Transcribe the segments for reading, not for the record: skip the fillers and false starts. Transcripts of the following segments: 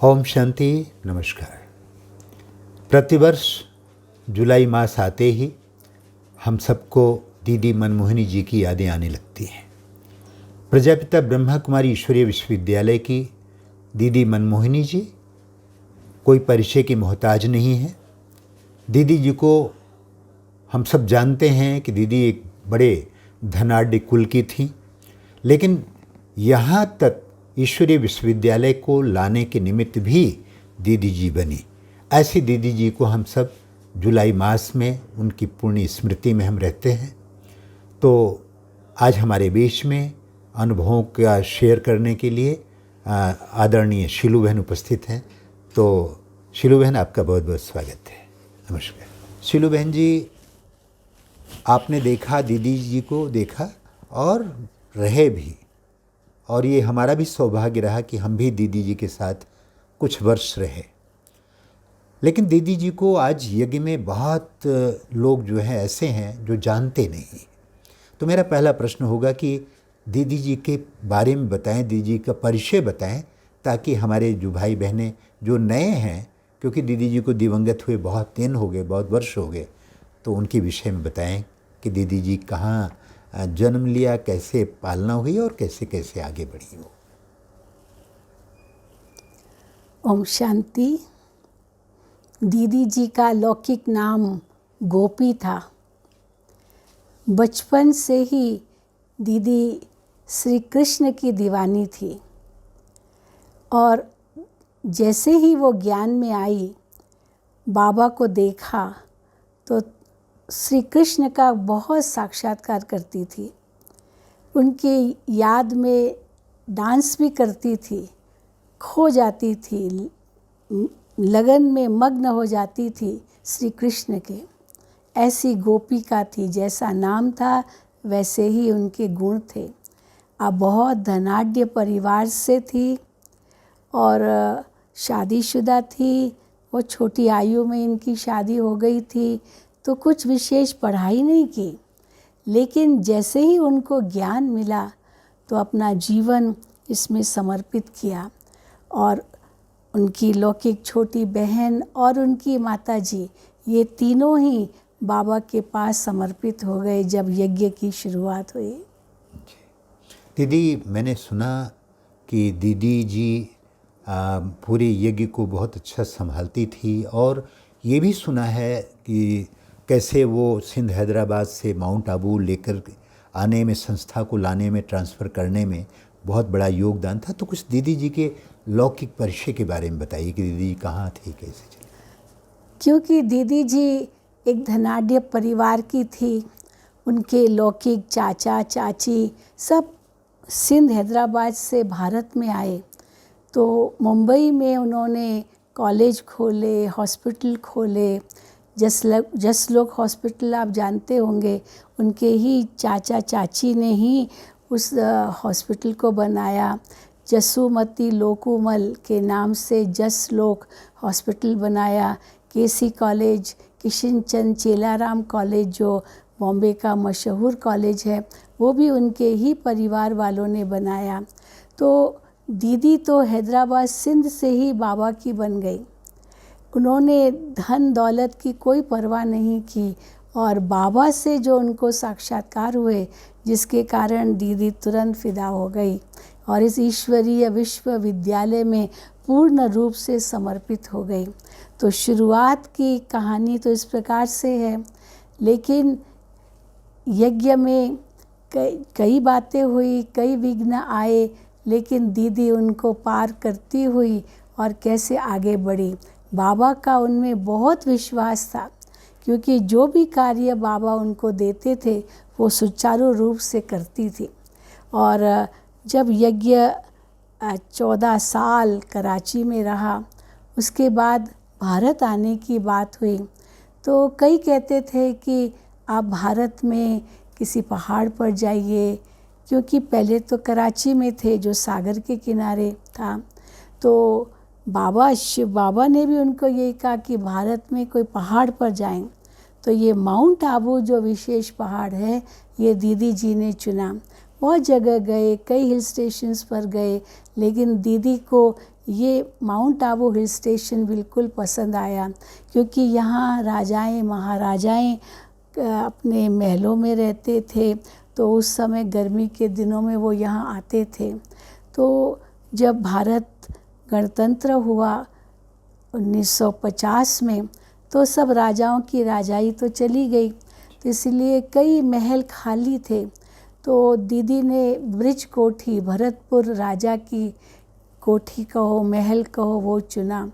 ओम शांति। नमस्कार। प्रतिवर्ष जुलाई मास आते ही हम सबको दीदी मनमोहिनी जी की यादें आने लगती हैं। प्रजापिता ब्रह्मा कुमारी ईश्वरीय विश्वविद्यालय की दीदी मनमोहिनी जी कोई परिचय की मोहताज नहीं है। दीदी जी को हम सब जानते हैं कि दीदी एक बड़े धनाढ़ कुल की थी, लेकिन यहाँ तक ईश्वरीय विश्वविद्यालय को लाने के निमित्त भी दीदी जी बनी। ऐसी दीदी जी को हम सब जुलाई मास में उनकी पुण्य स्मृति में हम रहते हैं। तो आज हमारे बीच में अनुभवों का शेयर करने के लिए आदरणीय शीलू बहन उपस्थित हैं। तो शीलू बहन, आपका बहुत बहुत स्वागत है। नमस्कार। शीलू बहन जी, आपने देखा, दीदी जी को देखा और रहे भी, और ये हमारा भी सौभाग्य रहा कि हम भी दीदी जी के साथ कुछ वर्ष रहे। लेकिन दीदी जी को आज यज्ञ में बहुत लोग जो हैं ऐसे हैं जो जानते नहीं। तो मेरा पहला प्रश्न होगा कि दीदी जी के बारे में बताएं, दीदी जी का परिचय बताएं, ताकि हमारे जो भाई बहनें जो नए हैं, क्योंकि दीदी जी को दिवंगत हुए बहुत दिन हो गए, बहुत वर्ष हो गए, तो उनके विषय में बताएं कि दीदी जी कहाँ जन्म लिया, कैसे पालना हुई और कैसे कैसे आगे बढ़ी हो। ओम शांति। दीदी जी का लौकिक नाम गोपी था। बचपन से ही दीदी श्री कृष्ण की दीवानी थी, और जैसे ही वो ज्ञान में आई, बाबा को देखा तो श्री कृष्ण का बहुत साक्षात्कार करती थी। उनकी याद में डांस भी करती थी, खो जाती थी, लगन में मग्न हो जाती थी श्री कृष्ण के। ऐसी गोपिका थी, जैसा नाम था वैसे ही उनके गुण थे। अब बहुत धनाढ़ परिवार से थी और शादीशुदा थी। वो छोटी आयु में इनकी शादी हो गई थी, तो कुछ विशेष पढ़ाई नहीं की। लेकिन जैसे ही उनको ज्ञान मिला तो अपना जीवन इसमें समर्पित किया, और उनकी लौकिक छोटी बहन और उनकी माताजी, ये तीनों ही बाबा के पास समर्पित हो गए जब यज्ञ की शुरुआत हुई। दीदी, मैंने सुना कि दीदी जी पूरे यज्ञ को बहुत अच्छा संभालती थी, और ये भी सुना है कि कैसे वो सिंध हैदराबाद से माउंट आबू लेकर आने में, संस्था को लाने में, ट्रांसफ़र करने में बहुत बड़ा योगदान था। तो कुछ दीदी जी के लौकिक परिचय के बारे में बताइए कि दीदी जी कहाँ थी, कैसे चली। क्योंकि दीदी जी एक धनाढ़ परिवार की थी, उनके लौकिक चाचा चाची सब सिंध हैदराबाद से भारत में आए। तो मुंबई में उन्होंने कॉलेज खोले, हॉस्पिटल खोले। जसलोक हॉस्पिटल आप जानते होंगे, उनके ही चाचा चाची ने ही उस हॉस्पिटल को बनाया। जसुमती लोकुमल के नाम से जसलोक हॉस्पिटल बनाया। KC college, Kishan Chand Chelaram college जो बॉम्बे का मशहूर कॉलेज है, वो भी उनके ही परिवार वालों ने बनाया। तो दीदी तो हैदराबाद सिंध से ही बाबा की बन गई। उन्होंने धन दौलत की कोई परवाह नहीं की, और बाबा से जो उनको साक्षात्कार हुए, जिसके कारण दीदी तुरंत फिदा हो गई और इस ईश्वरीय विश्वविद्यालय में पूर्ण रूप से समर्पित हो गई। तो शुरुआत की कहानी तो इस प्रकार से है। लेकिन यज्ञ में कई बातें हुई, कई विघ्न आए, लेकिन दीदी उनको पार करती हुई और कैसे आगे बढ़ी। बाबा का उनमें बहुत विश्वास था, क्योंकि जो भी कार्य बाबा उनको देते थे वो सुचारू रूप से करती थी। और जब यज्ञ 14 साल कराची में रहा, उसके बाद भारत आने की बात हुई, तो कई कहते थे कि आप भारत में किसी पहाड़ पर जाइए, क्योंकि पहले तो कराची में थे जो सागर के किनारे था। तो शिव बाबा ने भी उनको यही कहा कि भारत में कोई पहाड़ पर जाएं। तो ये माउंट आबू जो विशेष पहाड़ है, ये दीदी जी ने चुना। बहुत जगह गए, कई हिल स्टेशंस पर गए, लेकिन दीदी को ये माउंट आबू हिल स्टेशन बिल्कुल पसंद आया, क्योंकि यहाँ राजाएं महाराजाएं अपने महलों में रहते थे, तो उस समय गर्मी के दिनों में वो यहाँ आते थे। तो जब भारत गणतंत्र हुआ 1950 में, तो सब राजाओं की राजाई तो चली गई, तो इसलिए कई महल खाली थे। तो दीदी ने ब्रिज कोठी, भरतपुर राजा की कोठी कहो, महल कहो, वो चुना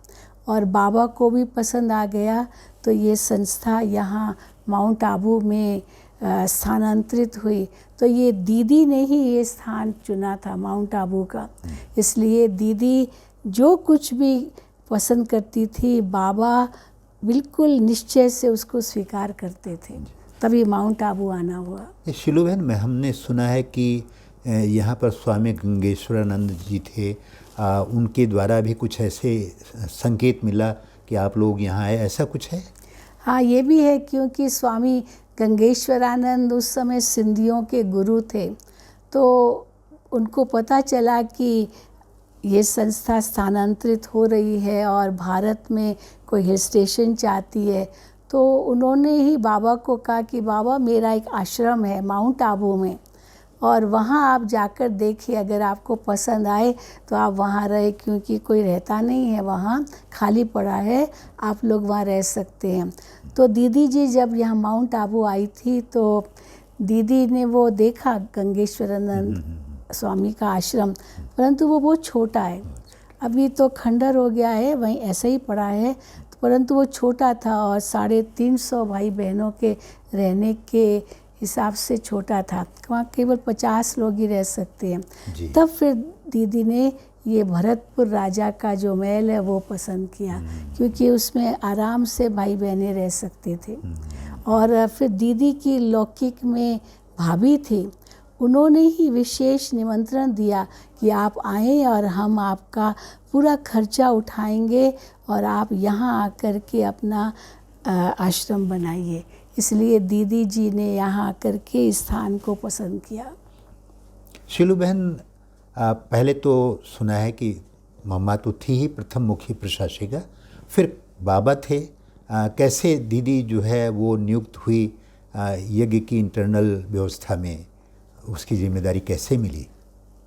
और बाबा को भी पसंद आ गया। तो ये संस्था यहाँ माउंट आबू में स्थानांतरित हुई। तो ये दीदी ने ही ये स्थान चुना था माउंट आबू का, इसलिए दीदी जो कुछ भी पसंद करती थी, बाबा बिल्कुल निश्चय से उसको स्वीकार करते थे, तभी माउंट आबू आना हुआ। शीलू बहन, मैं हमने सुना है कि यहाँ पर स्वामी गंगेश्वरानंद जी थे, उनके द्वारा भी कुछ ऐसे संकेत मिला कि आप लोग यहाँ आए, ऐसा कुछ है? हाँ, ये भी है, क्योंकि स्वामी गंगेश्वरानंद उस समय सिंधियों के गुरु थे। तो उनको पता चला कि ये संस्था स्थानांतरित हो रही है और भारत में कोई हिल स्टेशन चाहती है, तो उन्होंने ही बाबा को कहा कि बाबा, मेरा एक आश्रम है माउंट आबू में, और वहाँ आप जाकर देखिए, अगर आपको पसंद आए तो आप वहाँ रहे, क्योंकि कोई रहता नहीं है वहाँ, खाली पड़ा है, आप लोग वहाँ रह सकते हैं। तो दीदी जी जब यहाँ माउंट आबू आई थी, तो दीदी ने वो देखा गंगेश्वरानंद स्वामी का आश्रम, परंतु वो बहुत छोटा है, अभी तो खंडर हो गया है, वहीं ऐसा ही पड़ा है, परंतु वो छोटा था और 350 भाई बहनों के रहने के हिसाब से छोटा था, वहाँ केवल 50 लोग ही रह सकते हैं। तब फिर दीदी ने ये भरतपुर राजा का जो महल है वो पसंद किया, क्योंकि उसमें आराम से भाई बहनें रह सकते थे। और फिर दीदी की लौकिक में भाभी थी, उन्होंने ही विशेष निमंत्रण दिया कि आप आएँ और हम आपका पूरा खर्चा उठाएंगे और आप यहाँ आकर के अपना आश्रम बनाइए। इसलिए दीदी जी ने यहाँ आकर के इस स्थान को पसंद किया। शीलू बहन, पहले तो सुना है कि मम्मा तो थी ही प्रथम मुखी प्रशासिका, फिर बाबा थे, कैसे दीदी जो है वो नियुक्त हुई यज्ञ की इंटरनल व्यवस्था में, उसकी जिम्मेदारी कैसे मिली?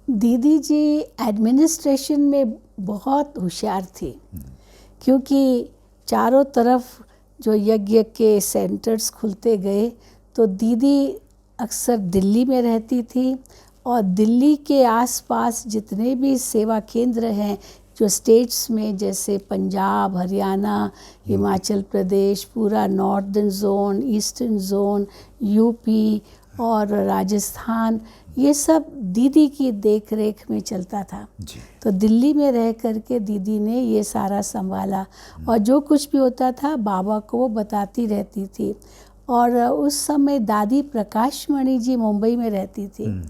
दीदी जी एडमिनिस्ट्रेशन में बहुत होशियार थी, क्योंकि चारों तरफ जो यज्ञ के सेंटर्स खुलते गए, तो दीदी अक्सर दिल्ली में रहती थी, और दिल्ली के आसपास जितने भी सेवा केंद्र हैं जो स्टेट्स में, जैसे पंजाब, हरियाणा, हिमाचल प्रदेश, पूरा northern zone, eastern zone, UP और राजस्थान, ये सब दीदी की देख रेख में चलता था। तो दिल्ली में रह करके दीदी ने ये सारा संभाला, और जो कुछ भी होता था बाबा को वो बताती रहती थी। और उस समय दादी प्रकाशमणि जी मुंबई में रहती थी।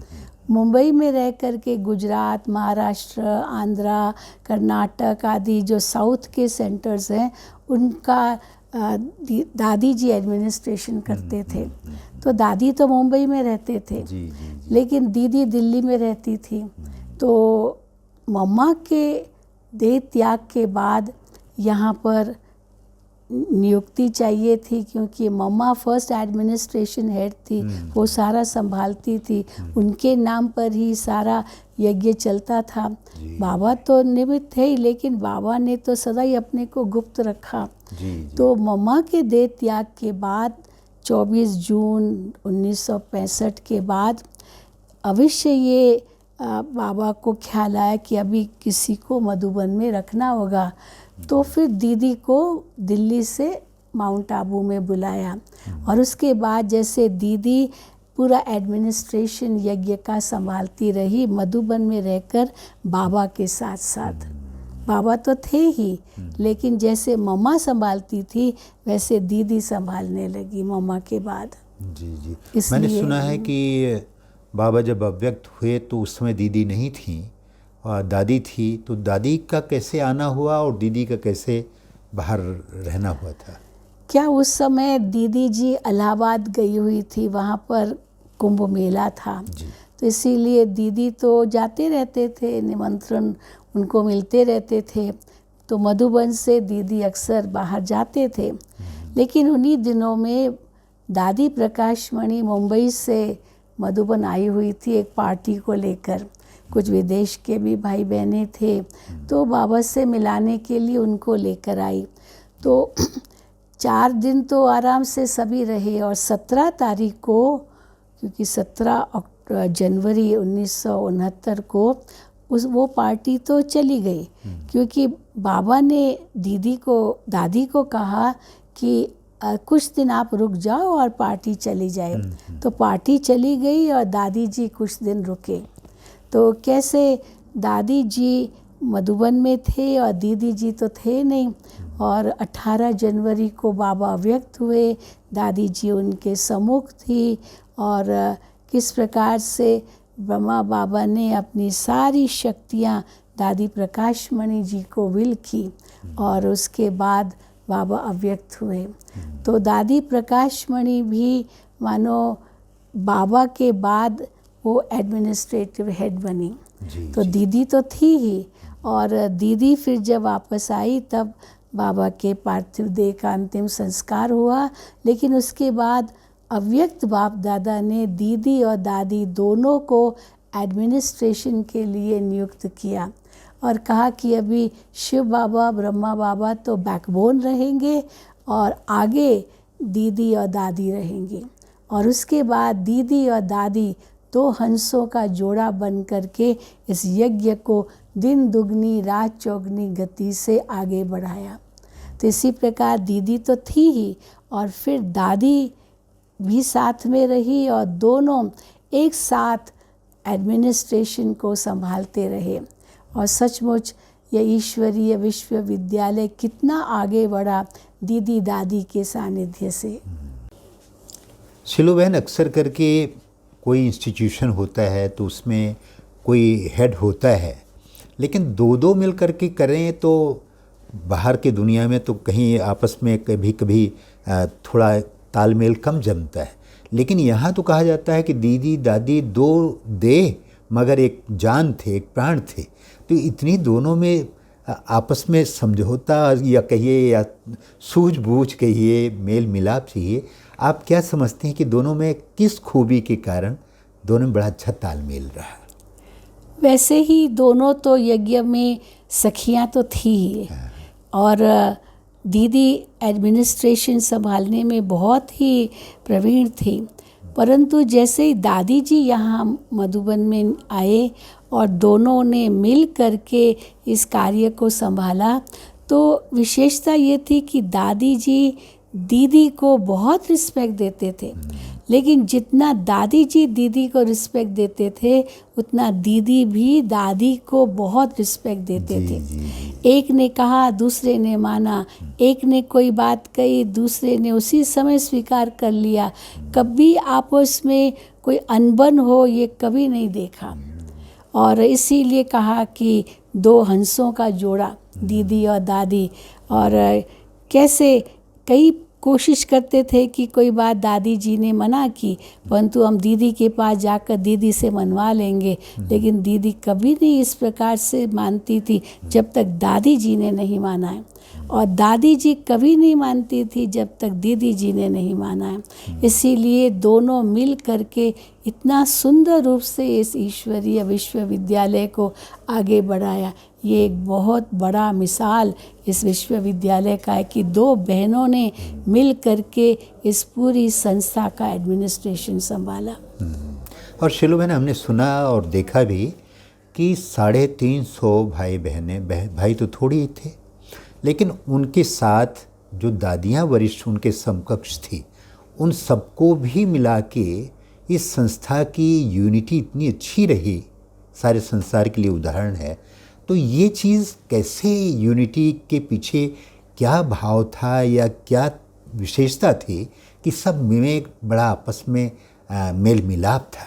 मुंबई में रह करके गुजरात, महाराष्ट्र, आंध्रा, कर्नाटक आदि जो साउथ के सेंटर्स हैं, उनका दादी जी एडमिनिस्ट्रेशन करते थे। तो दादी तो मुंबई में रहते थे, लेकिन दीदी दिल्ली में रहती थी। तो मम्मा के देह त्याग के बाद यहाँ पर नियुक्ति चाहिए थी, क्योंकि मम्मा फर्स्ट एडमिनिस्ट्रेशन हेड थी, वो सारा संभालती थी, उनके नाम पर ही सारा यज्ञ चलता था। बाबा तो निमित्त थे ही, लेकिन बाबा ने तो सदा ही अपने को गुप्त रखा। तो मम्मा के देह त्याग के बाद 24 जून 1965 के बाद अवश्य ये बाबा को ख्याल आया कि अभी किसी को मधुबन में रखना होगा। तो फिर दीदी को दिल्ली से माउंट आबू में बुलाया, और उसके बाद जैसे दीदी पूरा एडमिनिस्ट्रेशन यज्ञ का संभालती रही, मधुबन में रहकर बाबा के साथ साथ। बाबा तो थे ही, लेकिन जैसे मम्मा संभालती थी वैसे दीदी संभालने लगी मम्मा के बाद। मैंने सुना है कि बाबा जब अव्यक्त हुए तो उस समय दीदी नहीं थी और दादी थी, तो दादी का कैसे आना हुआ और दीदी का कैसे बाहर रहना हुआ था? क्या उस समय दीदी जी इलाहाबाद गई हुई थी, वहाँ पर कुंभ मेला था, तो तो इसीलिए दीदी तो जाते रहते थे, निमंत्रण उनको मिलते रहते थे। तो मधुबन से दीदी अक्सर बाहर जाते थे। लेकिन उन्हीं दिनों में दादी प्रकाश मणि मुंबई से मधुबन आई हुई थी एक पार्टी को लेकर। कुछ विदेश के भी भाई बहनें थे, तो बाबा से मिलाने के लिए उनको लेकर आई। तो 4 दिन तो आराम से सभी रहे और 17 तारीख को, क्योंकि 17 जनवरी 1969 को वो पार्टी तो चली गई, क्योंकि बाबा ने दादी को कहा कि कुछ दिन आप रुक जाओ और पार्टी चली जाए। तो पार्टी चली गई और दादी जी कुछ दिन रुके। तो कैसे दादी जी मधुबन में थे और दीदी जी तो थे नहीं। और 18 जनवरी को बाबा अव्यक्त हुए, दादी जी उनके सम्मुख थी और किस प्रकार से ब्रह्मा बाबा ने अपनी सारी शक्तियाँ दादी प्रकाश मणि जी को विल की और उसके बाद बाबा अव्यक्त हुए। तो दादी प्रकाश मणि भी मानो बाबा के बाद वो एडमिनिस्ट्रेटिव हेड बनी। तो दीदी तो थी ही, और दीदी फिर जब वापस आई तब बाबा के पार्थिव देह का अंतिम संस्कार हुआ। लेकिन उसके बाद अव्यक्त बाप दादा ने दीदी और दादी दोनों को एडमिनिस्ट्रेशन के लिए नियुक्त किया और कहा कि अभी शिव बाबा ब्रह्मा बाबा तो बैकबोन रहेंगे और आगे दीदी और दादी रहेंगी। और उसके बाद दीदी और दादी 2 हंसों का जोड़ा बन करके इस यज्ञ को दिन दुगनी रात चौगनी गति से आगे बढ़ाया। तो इसी प्रकार दीदी तो थी ही और फिर दादी भी साथ में रही और दोनों एक साथ एडमिनिस्ट्रेशन को संभालते रहे। और सचमुच यह ईश्वरीय विश्वविद्यालय कितना आगे बढ़ा दीदी दादी के सानिध्य से। शिलू बहन, अक्सर करके कोई इंस्टीट्यूशन होता है तो उसमें कोई हेड होता है, लेकिन 2-2 मिल करके करें तो बाहर की दुनिया में तो कहीं आपस में कभी कभी थोड़ा तालमेल कम जमता है। लेकिन यहाँ तो कहा जाता है कि दीदी दादी 2 देह मगर एक जान थे, एक प्राण थे। तो इतनी दोनों में आपस में समझौता या कहिए या सूझबूझ कहिए, मेल मिलाप चाहिए। आप क्या समझते हैं कि दोनों में किस खूबी के कारण दोनों में बड़ा अच्छा तालमेल रहा? वैसे ही दोनों तो यज्ञ में सखियाँ तो थी ही और दीदी एडमिनिस्ट्रेशन संभालने में बहुत ही प्रवीण थी। परंतु जैसे ही दादी जी यहाँ मधुबन में आए और दोनों ने मिल करके इस कार्य को संभाला, तो विशेषता ये थी कि दादी जी दीदी को बहुत रिस्पेक्ट देते थे। लेकिन जितना दादी जी दीदी को रिस्पेक्ट देते थे उतना दीदी भी दादी को बहुत रिस्पेक्ट देते थे। एक ने कहा दूसरे ने माना, एक ने कोई बात कही दूसरे ने उसी समय स्वीकार कर लिया। कभी आपस में कोई अनबन हो ये कभी नहीं देखा। और इसीलिए कहा कि 2 हंसों का जोड़ा दीदी और दादी। और कैसे कई कोशिश करते थे कि कोई बात दादी जी ने मना की, परंतु हम दीदी के पास जाकर दीदी से मनवा लेंगे। लेकिन दीदी कभी नहीं इस प्रकार से मानती थी जब तक दादी जी ने नहीं माना है, और दादी जी कभी नहीं मानती थी जब तक दीदी जी ने नहीं माना है। इसीलिए दोनों मिल करके इतना सुंदर रूप से इस ईश्वरीय विश्वविद्यालय को आगे बढ़ाया। ये एक बहुत बड़ा मिसाल इस विश्वविद्यालय का है कि 2 बहनों ने मिल करके इस पूरी संस्था का एडमिनिस्ट्रेशन संभाला। और शिलू बहन, हमने सुना और देखा भी कि 350 भाई बहनें, भाई तो थोड़ी ही थे, लेकिन उनके साथ जो दादियाँ वरिष्ठ उनके समकक्ष थी, उन सबको भी मिला के इस संस्था की यूनिटी इतनी अच्छी रही, सारे संसार के लिए उदाहरण है। तो ये चीज़ कैसे, यूनिटी के पीछे क्या भाव था या क्या विशेषता थी कि सब में बड़ा आपस में मेल मिलाप था?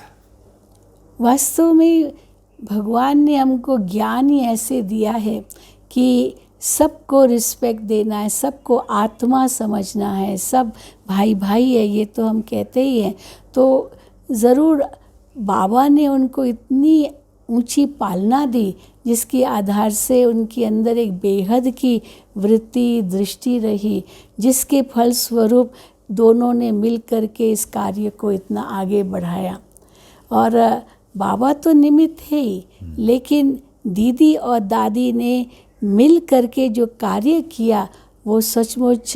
वास्तव में भगवान ने हमको ज्ञान ही ऐसे दिया है कि सबको रिस्पेक्ट देना है, सबको आत्मा समझना है, सब भाई भाई है, ये तो हम कहते ही हैं। तो ज़रूर बाबा ने उनको इतनी ऊंची पालना दी जिसके आधार से उनके अंदर एक बेहद की वृत्ति दृष्टि रही, जिसके फलस्वरूप दोनों ने मिल कर के इस कार्य को इतना आगे बढ़ाया। और बाबा तो निमित्त थे ही, लेकिन दीदी और दादी ने मिल कर के जो कार्य किया वो सचमुच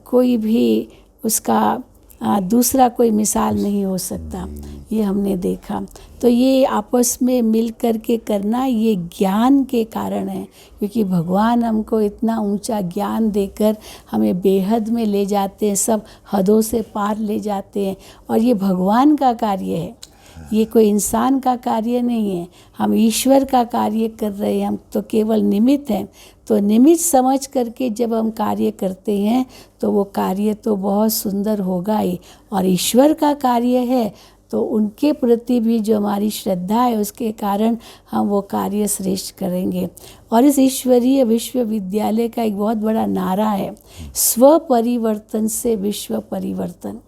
कोई भी उसका दूसरा कोई मिसाल नहीं हो सकता। ये हमने देखा। तो ये आपस में मिल कर के करना ये ज्ञान के कारण है, क्योंकि भगवान हमको इतना ऊंचा ज्ञान देकर हमें बेहद में ले जाते हैं, सब हदों से पार ले जाते हैं। और ये भगवान का कार्य है, ये कोई इंसान का कार्य नहीं है। हम ईश्वर का कार्य कर रहे हैं, हम तो केवल निमित्त हैं। तो निमित्त समझ करके जब हम कार्य करते हैं तो वो कार्य तो बहुत सुंदर होगा ही। और ईश्वर का कार्य है तो उनके प्रति भी जो हमारी श्रद्धा है उसके कारण हम वो कार्य श्रेष्ठ करेंगे। और इस ईश्वरीय विश्वविद्यालय का एक बहुत बड़ा नारा है, स्व परिवर्तन से विश्व परिवर्तन।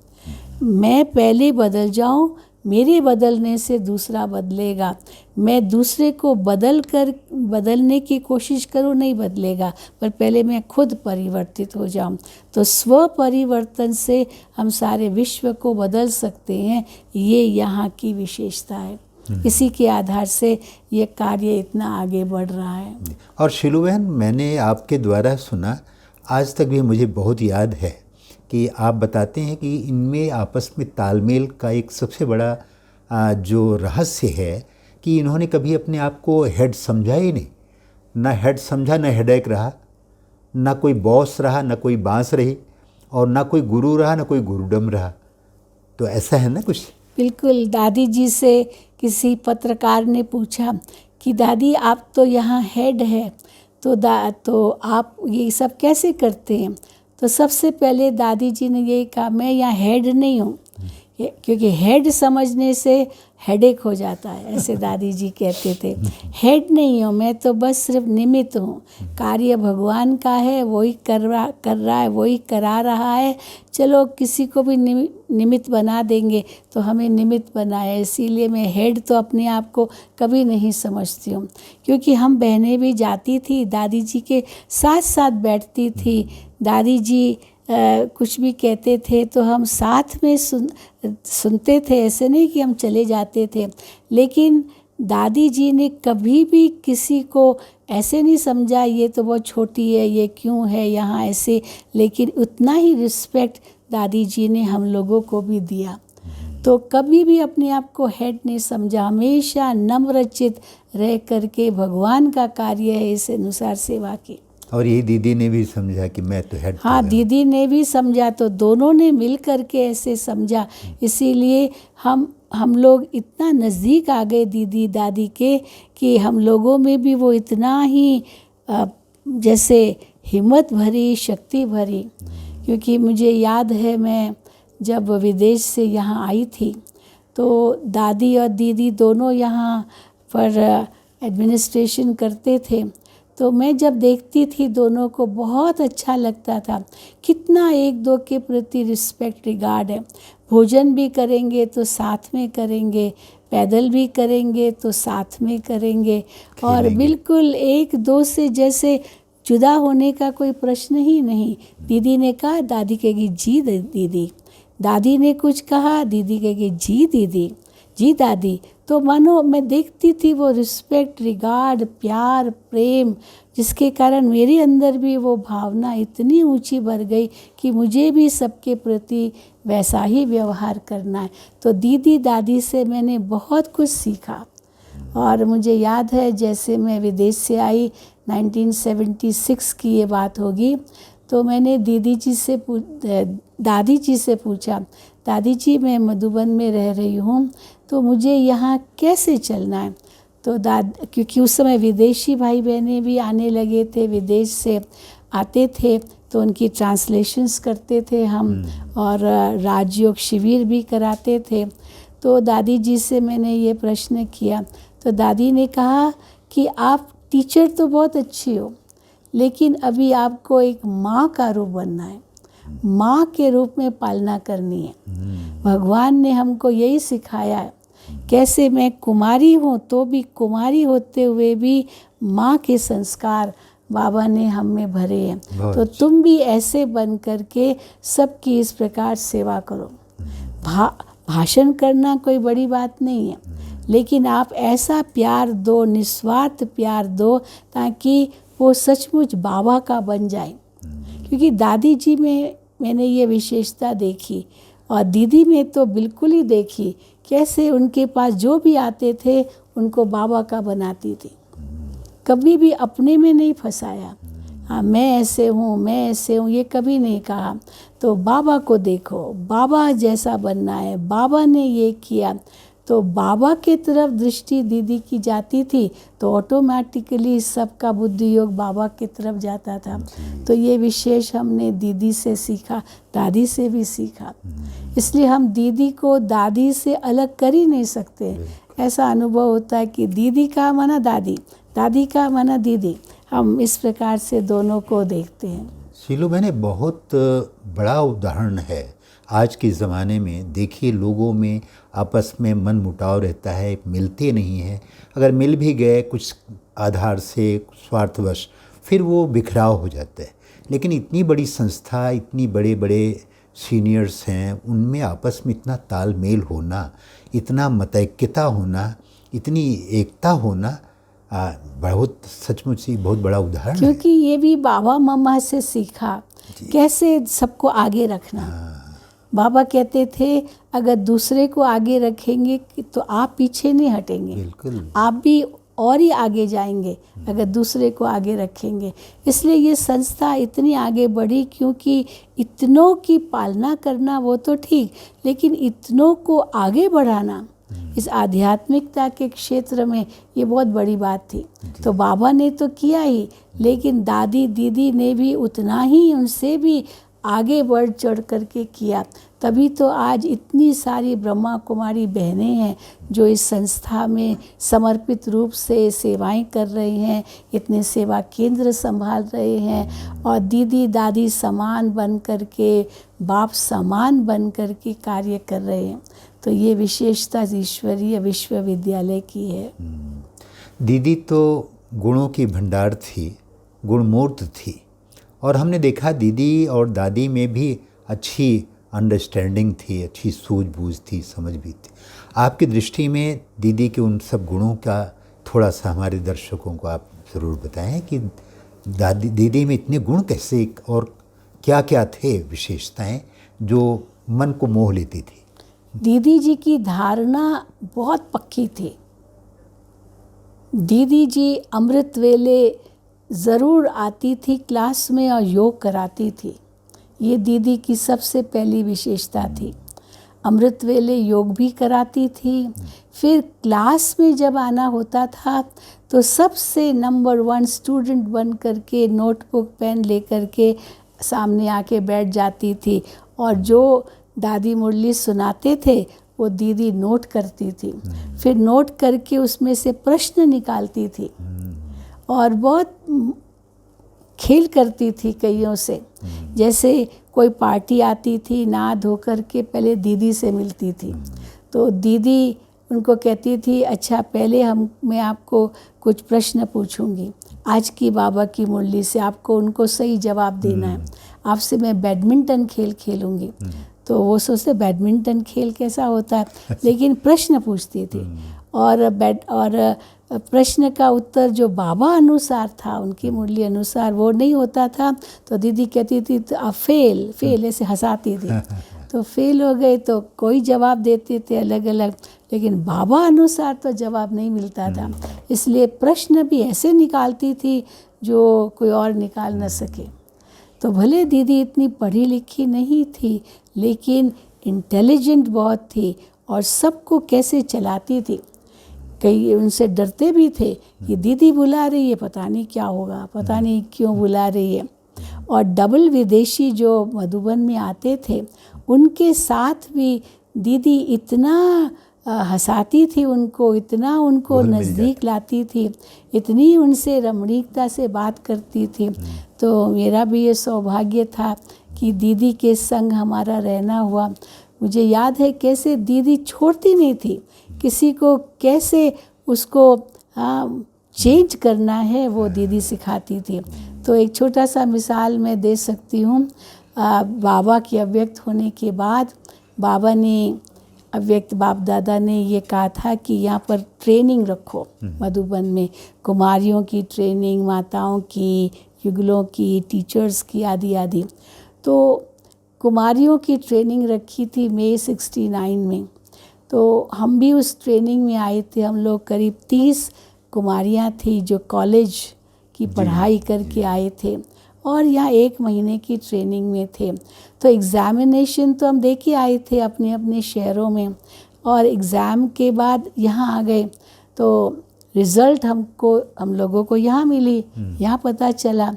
मैं पहले बदल जाऊं, मेरे बदलने से दूसरा बदलेगा। मैं दूसरे को बदलने की कोशिश करूं, नहीं बदलेगा, पर पहले मैं खुद परिवर्तित हो जाऊं। तो स्व परिवर्तन से हम सारे विश्व को बदल सकते हैं, ये यहाँ की विशेषता है। इसी के आधार से ये कार्य इतना आगे बढ़ रहा है। और शीलू बहन, मैंने आपके द्वारा सुना, आज तक भी मुझे बहुत याद है कि आप बताते हैं कि इनमें आपस में तालमेल का एक सबसे बड़ा जो रहस्य है कि इन्होंने कभी अपने आप को हेड समझा ही नहीं। ना हेड समझा, ना हेडेक रहा, ना कोई बॉस रहा, ना कोई बांस रही, और ना कोई गुरु रहा, ना कोई गुरुडम रहा। तो ऐसा है ना कुछ। बिल्कुल। दादी जी से किसी पत्रकार ने पूछा कि दादी आप तो यहाँ हेड है, तो आप ये सब कैसे करते हैं? तो सबसे पहले दादी जी ने यही कहा, मैं यहाँ हेड नहीं हूँ, क्योंकि हेड समझने से हेडेक हो जाता है, ऐसे दादी जी कहते थे। हेड नहीं हूँ मैं, तो बस सिर्फ निमित्त हूँ। कार्य भगवान का है, वही कर रहा है, वही करा रहा है। चलो किसी को भी निमित्त बना देंगे तो हमें निमित्त बनाया। इसीलिए मैं हेड तो अपने आप को कभी नहीं समझती हूँ, क्योंकि हम बहनें भी जाती थी, दादी जी के साथ साथ बैठती थी। दादी जी कुछ भी कहते थे तो हम साथ में सुनते थे, ऐसे नहीं कि हम चले जाते थे। लेकिन दादी जी ने कभी भी किसी को ऐसे नहीं समझा ये तो बहुत छोटी है, ये क्यों है यहाँ ऐसे, लेकिन उतना ही रिस्पेक्ट दादी जी ने हम लोगों को भी दिया। तो कभी भी अपने आप को हेड नहीं समझा, हमेशा नम्रचित रह करके भगवान का कार्य है इस अनुसार सेवा की। और ये दीदी ने भी समझा कि मैं तो हेड। हाँ, दीदी ने भी समझा, तो दोनों ने मिल करके ऐसे समझा। इसीलिए हम लोग इतना नज़दीक आ गए दीदी दादी के कि हम लोगों में भी वो इतना ही जैसे हिम्मत भरी, शक्ति भरी। क्योंकि मुझे याद है मैं जब विदेश से यहाँ आई थी तो दादी और दीदी दोनों यहाँ पर एडमिनिस्ट्रेशन करते थे। तो मैं जब देखती थी दोनों को बहुत अच्छा लगता था, कितना एक दो के प्रति रिस्पेक्ट रिगार्ड है। भोजन भी करेंगे तो साथ में करेंगे, पैदल भी करेंगे तो साथ में करेंगे, और बिल्कुल एक दो से जैसे जुदा होने का कोई प्रश्न ही नहीं। दीदी ने कहा, दादी कहेगी जी दीदी, दादी ने कुछ कहा, दीदी कहेगी जी दीदी, जी दादी। तो मानो मैं देखती थी वो रिस्पेक्ट, रिगार्ड, प्यार, प्रेम, जिसके कारण मेरे अंदर भी वो भावना इतनी ऊंची बढ़ गई कि मुझे भी सबके प्रति वैसा ही व्यवहार करना है। तो दीदी दादी से मैंने बहुत कुछ सीखा। और मुझे याद है जैसे मैं विदेश से आई, 1976 की ये बात होगी, तो मैंने दादी जी से पूछा, दादी जी मैं मधुबन में रह रही हूँ तो मुझे यहाँ कैसे चलना है? तो क्योंकि उस समय विदेशी भाई बहनें भी आने लगे थे, विदेश से आते थे, तो उनकी ट्रांसलेशंस करते थे हम, और राजयोग शिविर भी कराते थे। तो दादी जी से मैंने ये प्रश्न किया, तो दादी ने कहा कि आप टीचर तो बहुत अच्छी हो, लेकिन अभी आपको एक माँ का रूप बनना है, माँ के रूप में पालना करनी है। भगवान ने हमको यही सिखाया है कैसे मैं कुमारी हूँ तो भी कुमारी होते हुए भी माँ के संस्कार बाबा ने हम में भरे हैं। बहुत तो अच्छा। तुम भी ऐसे बन करके सबकी इस प्रकार सेवा करो। भाषण करना कोई बड़ी बात नहीं है, लेकिन आप ऐसा प्यार दो, निस्वार्थ प्यार दो, ताकि वो सचमुच बाबा का बन जाए। क्योंकि दादी जी में मैंने ये विशेषता देखी और दीदी में तो बिल्कुल ही देखी, कैसे उनके पास जो भी आते थे उनको बाबा का बनाती थी, कभी भी अपने में नहीं फंसाया। हाँ, मैं ऐसे हूँ, मैं ऐसे हूँ, ये कभी नहीं कहा। तो बाबा को देखो, बाबा जैसा बनना है, बाबा ने ये किया, तो बाबा के तरफ दृष्टि दीदी की जाती थी, तो ऑटोमेटिकली सबका बुद्धि योग बाबा की तरफ जाता था। तो ये विशेष हमने दीदी से सीखा, दादी से भी सीखा। इसलिए हम दीदी को दादी से अलग कर ही नहीं सकते। ऐसा अनुभव होता है कि दीदी का माना दादी, दादी का माना दीदी, हम इस प्रकार से दोनों को देखते हैं। शीलू बहने, बहुत बड़ा उदाहरण है आज के ज़माने में। देखिए, लोगों में आपस में मन मुटाव रहता है, मिलते नहीं हैं। अगर मिल भी गए कुछ आधार से, स्वार्थवश, फिर वो बिखराव हो जाता है। लेकिन इतनी बड़ी संस्था, इतनी बड़े बड़े सीनियर्स हैं, उनमें आपस में इतना तालमेल होना, इतना मतैक्यता होना, इतनी एकता होना, बहुत सचमुच ही बहुत बड़ा उदाहरण है। क्योंकि ये भी बाबा मम्मा से सीखा, कैसे सबको आगे रखना। बाबा कहते थे अगर दूसरे को आगे रखेंगे तो आप पीछे नहीं हटेंगे, बिल्कुल। आप भी और ही आगे जाएंगे अगर दूसरे को आगे रखेंगे। इसलिए ये संस्था इतनी आगे बढ़ी, क्योंकि इतनों की पालना करना वो तो ठीक, लेकिन इतनों को आगे बढ़ाना इस आध्यात्मिकता के क्षेत्र में ये बहुत बड़ी बात थी। तो बाबा ने तो किया ही, लेकिन दादी दीदी ने भी उतना ही, उनसे भी आगे बढ़ चढ़ करके किया। तभी तो आज इतनी सारी ब्रह्मा कुमारी बहनें हैं जो इस संस्था में समर्पित रूप से सेवाएं कर रही हैं, इतने सेवा केंद्र संभाल रहे हैं, और दीदी दादी समान बन करके, बाप समान बन करके कार्य कर रहे हैं। तो ये विशेषता ईश्वरीय विश्वविद्यालय की है। दीदी तो गुणों की भंडार थी, गुणमूर्त थी, और हमने देखा दीदी और दादी में भी अच्छी अंडरस्टैंडिंग थी, अच्छी सूझबूझ थी, समझ भी थी। आपकी दृष्टि में दीदी के उन सब गुणों का थोड़ा सा हमारे दर्शकों को आप ज़रूर बताएं कि दीदी में इतने गुण कैसे और क्या क्या थे विशेषताएं जो मन को मोह लेती थी। दीदी जी की धारणा बहुत पक्की थी। दीदी जी अमृत वेले ज़रूर आती थी क्लास में और योग कराती थी। ये दीदी की सबसे पहली विशेषता थी। अमृत वेले योग भी कराती थी। फिर क्लास में जब आना होता था तो सबसे नंबर 1 स्टूडेंट बन करके नोटबुक पेन लेकर के सामने आके बैठ जाती थी, और जो दादी मुरली सुनाते थे वो दीदी नोट करती थी। फिर नोट करके उसमें से प्रश्न निकालती थी, और बहुत खेल करती थी कईयों से। जैसे कोई पार्टी आती थी, नहा धो कर के पहले दीदी से मिलती थी, तो दीदी उनको कहती थी अच्छा पहले मैं आपको कुछ प्रश्न पूछूंगी आज की बाबा की मुरली से, आपको उनको सही जवाब देना है। आपसे मैं बैडमिंटन खेल खेलूंगी। तो वो सोचते बैडमिंटन खेल कैसा होता है, लेकिन प्रश्न पूछती थी, और प्रश्न का उत्तर जो बाबा अनुसार था, उनकी मुरली अनुसार वो नहीं होता था, तो दीदी कहती थी तो आप फेल ऐसे हंसाती थी। तो फेल हो गए तो कोई जवाब देते थे अलग अलग, लेकिन बाबा अनुसार तो जवाब नहीं मिलता था। इसलिए प्रश्न भी ऐसे निकालती थी जो कोई और निकाल न सके। तो भले दीदी इतनी पढ़ी लिखी नहीं थी, लेकिन इंटेलिजेंट बहुत थी, और सबको कैसे चलाती थी। कई उनसे डरते भी थे कि दीदी बुला रही है, पता नहीं क्या होगा, पता नहीं क्यों बुला रही है। और डबल विदेशी जो मधुबन में आते थे, उनके साथ भी दीदी इतना हंसाती थी उनको, इतना उनको नज़दीक लाती थी, इतनी उनसे रमणीकता से बात करती थी। तो मेरा भी ये सौभाग्य था कि दीदी के संग हमारा रहना हुआ। मुझे याद है कैसे दीदी छोड़ती नहीं थी, किसी को कैसे उसको चेंज करना है वो दीदी सिखाती थी। तो एक छोटा सा मिसाल मैं दे सकती हूँ। बाबा के अव्यक्त होने के बाद बाबा ने अव्यक्त बाप दादा ने ये कहा था कि यहाँ पर ट्रेनिंग रखो मधुबन में, कुमारियों की ट्रेनिंग, माताओं की, युगलों की, टीचर्स की, आदि आदि। तो कुमारियों की ट्रेनिंग रखी थी मई 69 में। तो हम भी उस ट्रेनिंग में आए थे। हम लोग करीब 30 कुमारियाँ थी जो कॉलेज की पढ़ाई करके आए थे और यहाँ 1 महीने की ट्रेनिंग में थे। तो एग्ज़ामिनेशन तो हम दे के आए थे अपने अपने शहरों में, और एग्ज़ाम के बाद यहाँ आ गए तो रिज़ल्ट हम लोगों को यहाँ मिली, यहाँ पता चला।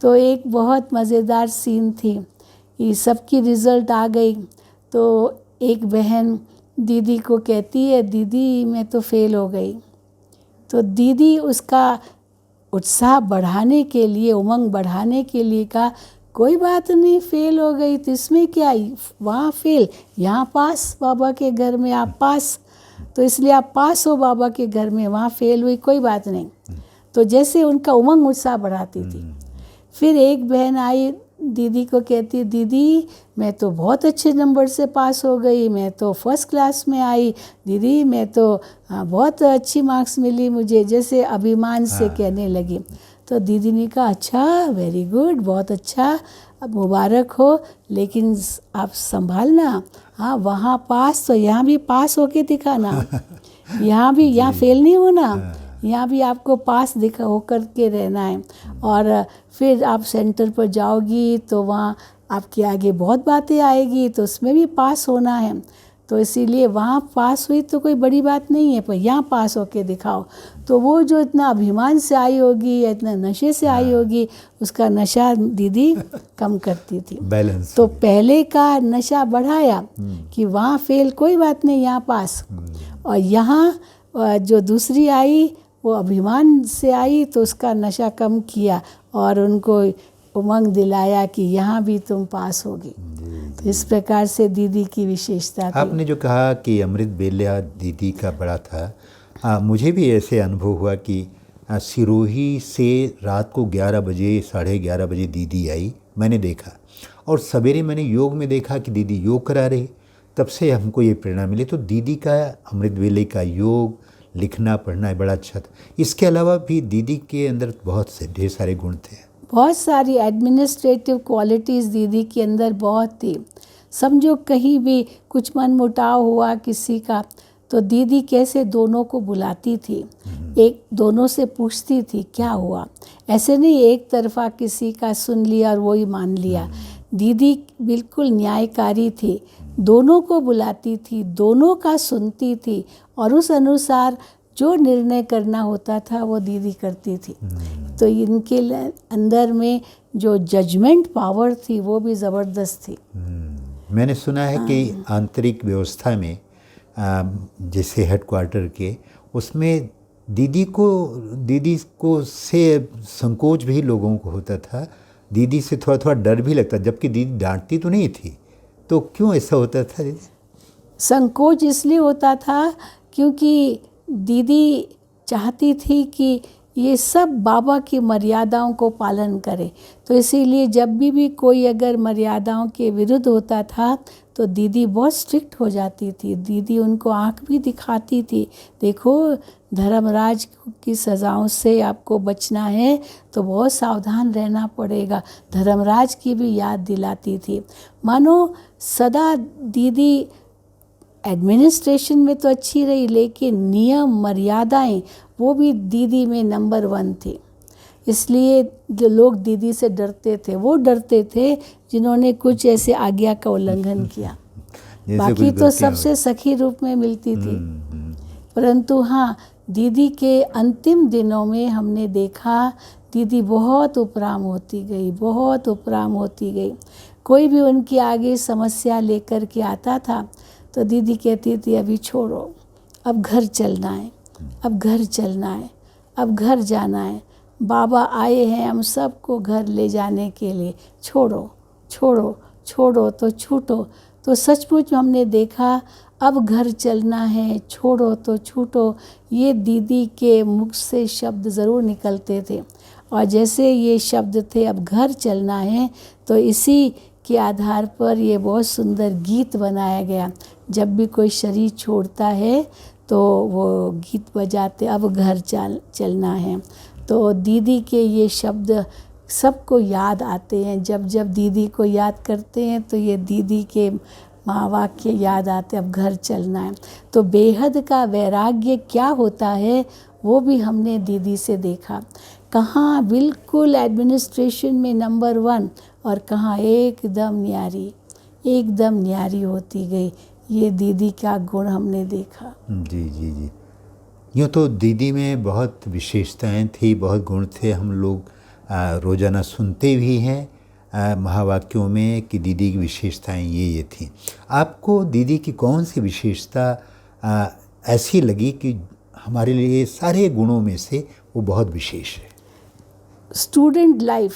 तो एक बहुत मज़ेदार सीन थी कि सबकी रिज़ल्ट आ गई तो एक बहन दीदी को कहती है, दीदी मैं तो फ़ेल हो गई। तो दीदी उसका उत्साह बढ़ाने के लिए, उमंग बढ़ाने के लिए कहा, कोई बात नहीं, फ़ेल हो गई तो इसमें क्या, वहाँ फ़ेल, यहाँ पास, बाबा के घर में आप पास, तो इसलिए आप पास हो बाबा के घर में, वहाँ फ़ेल हुई कोई बात नहीं। तो जैसे उनका उमंग उत्साह बढ़ाती थी। फिर एक बहन आई दीदी को कहती, दीदी मैं तो बहुत अच्छे नंबर से पास हो गई, मैं तो फर्स्ट क्लास में आई, दीदी मैं तो बहुत अच्छी मार्क्स मिली मुझे, जैसे अभिमान से कहने लगी। तो दीदी ने कहा, अच्छा, वेरी गुड, बहुत अच्छा, अब मुबारक हो, लेकिन आप संभालना, हाँ वहाँ पास तो यहाँ भी पास होके दिखाना, यहाँ भी, यहाँ फेल नहीं होना, यहाँ भी आपको पास दिखा होकर के रहना है। और फिर आप सेंटर पर जाओगी तो वहाँ आपके आगे बहुत बातें आएगी, तो उसमें भी पास होना है। तो इसीलिए वहाँ पास हुई तो कोई बड़ी बात नहीं है, पर यहाँ पास होके दिखाओ। तो वो जो इतना अभिमान से आई होगी या इतना नशे से आई होगी, उसका नशा दीदी कम करती थी। बैलेंस। तो पहले का नशा बढ़ाया कि वहाँ फेल कोई बात नहीं, यहाँ पास। और यहाँ जो दूसरी आई वो अभिमान से आई तो उसका नशा कम किया और उनको उमंग दिलाया कि यहाँ भी तुम पास होगी। तो इस प्रकार से दीदी की विशेषता थी। आपने जो कहा कि अमृत बेला दीदी का बड़ा था, मुझे भी ऐसे अनुभव हुआ कि सिरोही से रात को 11 बजे, 11:30 बजे दीदी आई, मैंने देखा। और सवेरे मैंने योग में देखा कि दीदी योग करा रही, तब से हमको ये प्रेरणा मिली। तो दीदी का अमृत बेले का योग, लिखना पढ़ना बड़ा अच्छा था। इसके अलावा भी दीदी के अंदर बहुत से ढेर सारे गुण थे। बहुत सारी एडमिनिस्ट्रेटिव क्वालिटीज़ दीदी के अंदर बहुत थी। समझो कहीं भी कुछ मनमुटाव हुआ किसी का, तो दीदी कैसे दोनों को बुलाती थी, एक दोनों से पूछती थी क्या हुआ। ऐसे नहीं एक तरफा किसी का सुन लिया और वही मान लिया। दीदी बिल्कुल न्यायकारी थी, दोनों को बुलाती थी, दोनों का सुनती थी और उस अनुसार जो निर्णय करना होता था वो दीदी करती थी। तो इनके अंदर में जो जजमेंट पावर थी वो भी ज़बरदस्त थी। मैंने सुना है कि आंतरिक व्यवस्था में जैसे हेडक्वार्टर के, उसमें दीदी को से संकोच भी लोगों को होता था, दीदी से थोड़ा थोड़ा डर भी लगता, जबकि दीदी डांटती तो नहीं थी। तो क्यों ऐसा होता था दीदी? संकोच इसलिए होता था क्योंकि दीदी चाहती थी कि ये सब बाबा की मर्यादाओं को पालन करे। तो इसीलिए जब भी कोई अगर मर्यादाओं के विरुद्ध होता था तो दीदी बहुत स्ट्रिक्ट हो जाती थी। दीदी उनको आंख भी दिखाती थी, देखो धर्मराज की सज़ाओं से आपको बचना है तो बहुत सावधान रहना पड़ेगा। धर्मराज की भी याद दिलाती थी। मानो सदा दीदी एडमिनिस्ट्रेशन में तो अच्छी रही, लेकिन नियम मर्यादाएं वो भी दीदी में नंबर 1 थी। इसलिए जो लोग दीदी से डरते थे वो डरते थे जिन्होंने कुछ ऐसे आज्ञा का उल्लंघन किया। बाकी तो सबसे सखी रूप में मिलती थी। परंतु हाँ, दीदी के अंतिम दिनों में हमने देखा दीदी बहुत उपराम होती गई, बहुत उपराम होती गई। कोई भी उनके आगे समस्या लेकर के आता था तो दीदी कहती थी अभी छोड़ो, अब घर चलना है, अब घर चलना है, अब घर जाना है, बाबा आए हैं हम सबको घर ले जाने के लिए, छोड़ो छोड़ो छोड़ो तो छूटो। तो सचमुच हमने देखा अब घर चलना है, छोड़ो तो छूटो, ये दीदी के मुख से शब्द ज़रूर निकलते थे। और जैसे ये शब्द थे अब घर चलना है, तो इसी के आधार पर ये बहुत सुंदर गीत बनाया गया। जब भी कोई शरीर छोड़ता है तो वो गीत बजाते, अब घर चलना है। तो दीदी के ये शब्द सबको याद आते हैं। जब जब दीदी को याद करते हैं तो ये दीदी के महावाक्य याद आते, अब घर चलना है। तो बेहद का वैराग्य क्या होता है वो भी हमने दीदी से देखा। कहाँ बिल्कुल एडमिनिस्ट्रेशन में नंबर 1 और कहाँ एकदम न्यारी होती गई। ये दीदी का गुण हमने देखा। जी जी जी। यूँ तो दीदी में बहुत विशेषताएं थी, बहुत गुण थे। हम लोग रोज़ाना सुनते भी हैं महावाक्यों में कि दीदी की विशेषताएं ये थी। आपको दीदी की कौन सी विशेषता ऐसी लगी कि हमारे लिए सारे गुणों में से वो बहुत विशेष है? स्टूडेंट लाइफ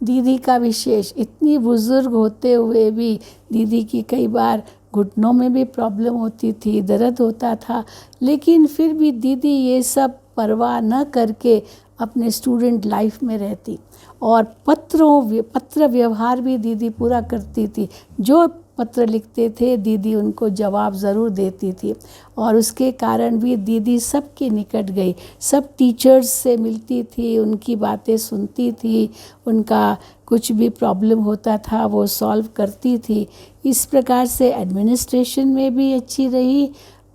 दीदी का विशेष। इतनी बुज़ुर्ग होते हुए भी दीदी की कई बार घुटनों में भी प्रॉब्लम होती थी, दर्द होता था, लेकिन फिर भी दीदी ये सब परवाह न करके अपने स्टूडेंट लाइफ में रहती। और पत्र व्यवहार भी दीदी पूरा करती थी। जो पत्र लिखते थे दीदी उनको जवाब ज़रूर देती थी। और उसके कारण भी दीदी सबके निकट गई। सब टीचर्स से मिलती थी, उनकी बातें सुनती थी, उनका कुछ भी प्रॉब्लम होता था वो सॉल्व करती थी। इस प्रकार से एडमिनिस्ट्रेशन में भी अच्छी रही,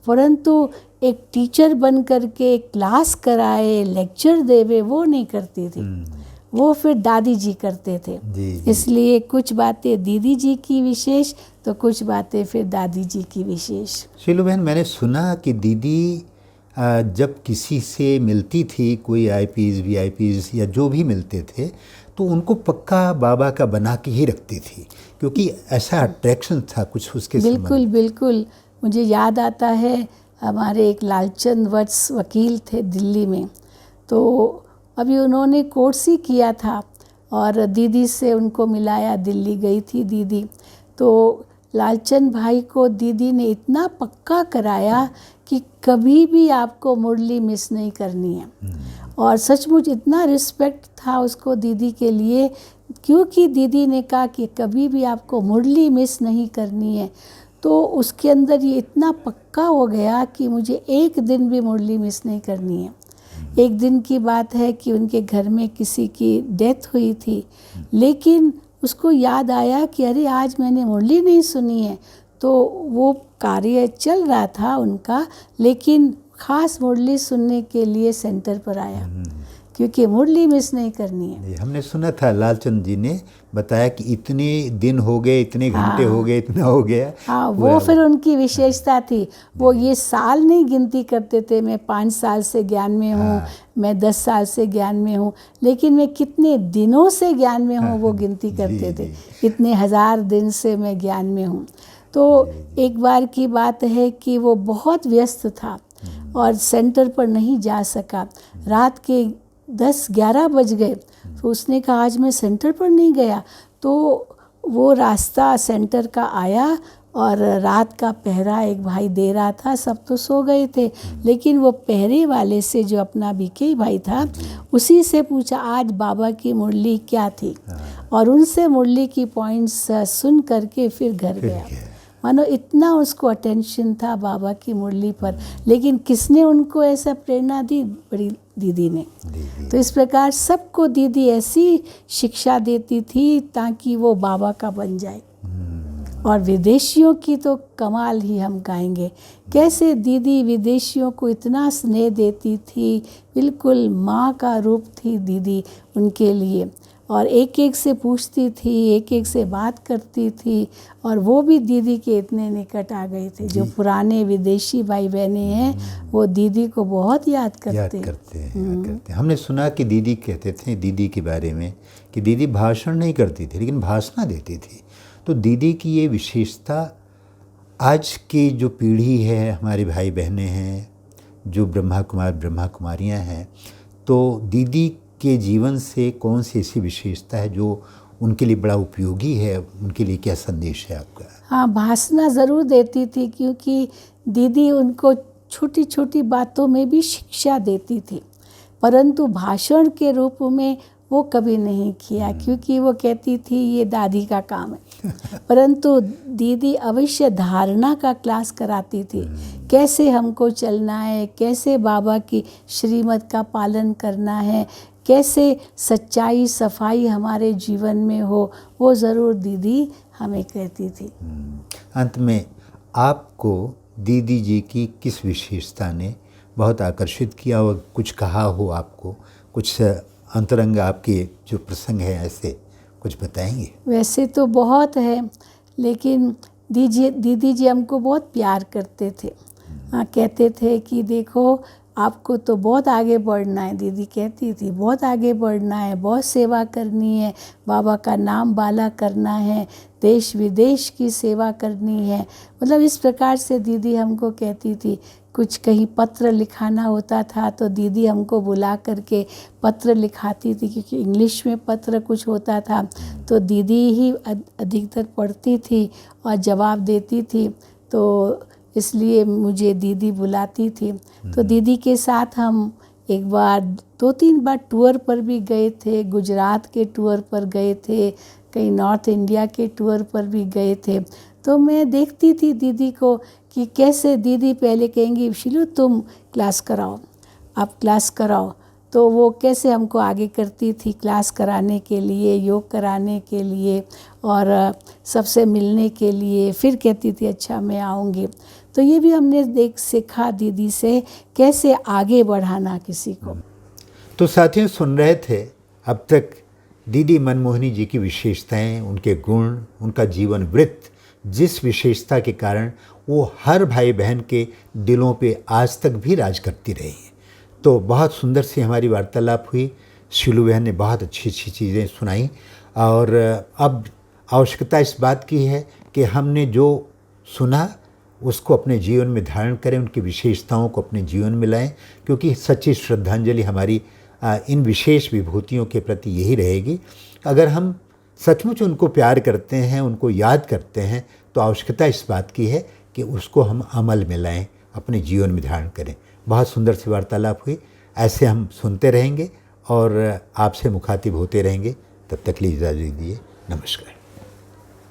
परंतु एक टीचर बन कर के क्लास कराए, लेक्चर देवे, वो नहीं करती थी। वो फिर दादी जी करते थे। जी। इसलिए कुछ बातें दीदी जी की विशेष तो कुछ बातें फिर दादी जी की विशेष। शीलू बहन, मैंने सुना कि दीदी जब किसी से मिलती थी, कोई IPS VIPs या जो भी मिलते थे, तो उनको पक्का बाबा का बना के ही रखती थी, क्योंकि ऐसा अट्रैक्शन था कुछ उसके संबंध में। बिल्कुल बिल्कुल। मुझे याद आता है हमारे एक लालचंद वत्स वकील थे दिल्ली में, तो अभी उन्होंने कोर्स ही किया था और दीदी से उनको मिलाया, दिल्ली गई थी दीदी। तो लालचंद भाई को दीदी ने इतना पक्का कराया कि कभी भी आपको मुरली मिस नहीं करनी है। और सचमुच इतना रिस्पेक्ट था उसको दीदी के लिए, क्योंकि दीदी ने कहा कि कभी भी आपको मुरली मिस नहीं करनी है। तो उसके अंदर ये इतना पक्का हो गया कि मुझे एक दिन भी मुरली मिस नहीं करनी है। एक दिन की बात है कि उनके घर में किसी की डेथ हुई थी, लेकिन उसको याद आया कि अरे आज मैंने मुरली नहीं सुनी है। तो वो कार्य चल रहा था उनका, लेकिन खास मुरली सुनने के लिए सेंटर पर आया, क्योंकि मुरली मिस नहीं करनी है। हमने सुना था लालचंद जी ने बताया कि इतने दिन हो गए, इतने घंटे हो गए, इतना हो गया। हाँ, वो फिर उनकी विशेषता थी। वो ये साल नहीं गिनती करते थे, मैं 5 साल से ज्ञान में हूँ, मैं 10 साल से ज्ञान में हूँ, लेकिन मैं कितने दिनों से ज्ञान में हूँ वो गिनती करते थे। इतने 1000 दिन से मैं ज्ञान में हूँ। तो एक बार की बात है कि वो बहुत व्यस्त था और सेंटर पर नहीं जा सका। रात के 10-11 बज गए, तो उसने कहा आज मैं सेंटर पर नहीं गया। तो वो रास्ता सेंटर का आया और रात का पहरा एक भाई दे रहा था। सब तो सो गए थे, लेकिन वो पहरे वाले से, जो अपना बीके भाई था, उसी से पूछा आज बाबा की मुरली क्या थी, और उनसे मुरली की पॉइंट्स सुन करके फिर घर गया। मानो इतना उसको अटेंशन था बाबा की मुरली पर। लेकिन किसने उनको ऐसा प्रेरणा दी? बड़ी दीदी ने। तो इस प्रकार सबको दीदी ऐसी शिक्षा देती थी ताकि वो बाबा का बन जाए। और विदेशियों की तो कमाल ही हम गाएंगे, कैसे दीदी विदेशियों को इतना स्नेह देती थी। बिल्कुल माँ का रूप थी दीदी उनके लिए, और एक एक से पूछती थी, एक एक से बात करती थी, और वो भी दीदी के इतने निकट आ गए थे। जो पुराने विदेशी भाई बहने हैं वो दीदी को बहुत याद करते हैं। हमने सुना कि दीदी कहते थे दीदी के बारे में कि दीदी भाषण नहीं करती थी, लेकिन भाषण देती थी। तो दीदी की ये विशेषता आज की जो पीढ़ी है, हमारे भाई बहनें हैं, जो ब्रह्मा कुमारियाँ हैं, तो दीदी के जीवन से कौन सी ऐसी विशेषता है जो उनके लिए बड़ा उपयोगी है, उनके लिए क्या संदेश है आपका? हाँ, भाषण ज़रूर देती थी, क्योंकि दीदी उनको छोटी छोटी बातों में भी शिक्षा देती थी, परंतु भाषण के रूप में वो कभी नहीं किया, क्योंकि वो कहती थी ये दादी का काम है। परंतु दीदी अवश्य धारणा का क्लास कराती थी, कैसे हमको चलना है, कैसे बाबा की श्रीमत का पालन करना है, कैसे सच्चाई सफाई हमारे जीवन में हो, वो ज़रूर दीदी हमें कहती थी। अंत में आपको दीदी जी की किस विशेषता ने बहुत आकर्षित किया और कुछ कहा हो आपको, कुछ अंतरंग आपके जो प्रसंग हैं ऐसे कुछ बताएंगे? वैसे तो बहुत है, लेकिन दीदी जी हमको बहुत प्यार करते थे। हाँ, कहते थे कि देखो आपको तो बहुत आगे बढ़ना है, दीदी कहती थी बहुत आगे बढ़ना है, बहुत सेवा करनी है, बाबा का नाम बाला करना है, देश विदेश की सेवा करनी है। मतलब इस प्रकार से दीदी हमको कहती थी। कुछ कहीं पत्र लिखाना होता था तो दीदी हमको बुला करके पत्र लिखाती थी, क्योंकि इंग्लिश में पत्र कुछ होता था तो दीदी ही अधिकतर पढ़ती थी और जवाब देती थी, तो इसलिए मुझे दीदी बुलाती थी। तो दीदी के साथ हम एक बार 2-3 बार टूर पर भी गए थे, गुजरात के टूर पर गए थे, कहीं नॉर्थ इंडिया के टूर पर भी गए थे। तो मैं देखती थी दीदी को कि कैसे दीदी पहले कहेंगी शिलू तुम क्लास कराओ, आप क्लास कराओ, तो वो कैसे हमको आगे करती थी क्लास कराने के लिए, योग कराने के लिए और सबसे मिलने के लिए। फिर कहती थी अच्छा मैं आऊँगी। तो ये भी हमने सीखा दीदी से कैसे आगे बढ़ाना किसी को। तो साथियों सुन रहे थे अब तक दीदी मनमोहनी जी की विशेषताएं, उनके गुण, उनका जीवन वृत्त, जिस विशेषता के कारण वो हर भाई बहन के दिलों पे आज तक भी राज करती रही है। तो बहुत सुंदर सी हमारी वार्तालाप हुई, शिलू बहन ने बहुत अच्छी अच्छी चीज़ें सुनाई और अब आवश्यकता इस बात की है कि हमने जो सुना उसको अपने जीवन में धारण करें, उनकी विशेषताओं को अपने जीवन में लाएं, क्योंकि सच्ची श्रद्धांजलि हमारी इन विशेष विभूतियों के प्रति यही रहेगी। अगर हम सचमुच उनको प्यार करते हैं, उनको याद करते हैं, तो आवश्यकता इस बात की है कि उसको हम अमल में लाएं, अपने जीवन में धारण करें। बहुत सुंदर सी वार्तालाप हुई, ऐसे हम सुनते रहेंगे और आपसे मुखातिब होते रहेंगे। तब तक के लिए इजाज़त दीजिए, नमस्कार।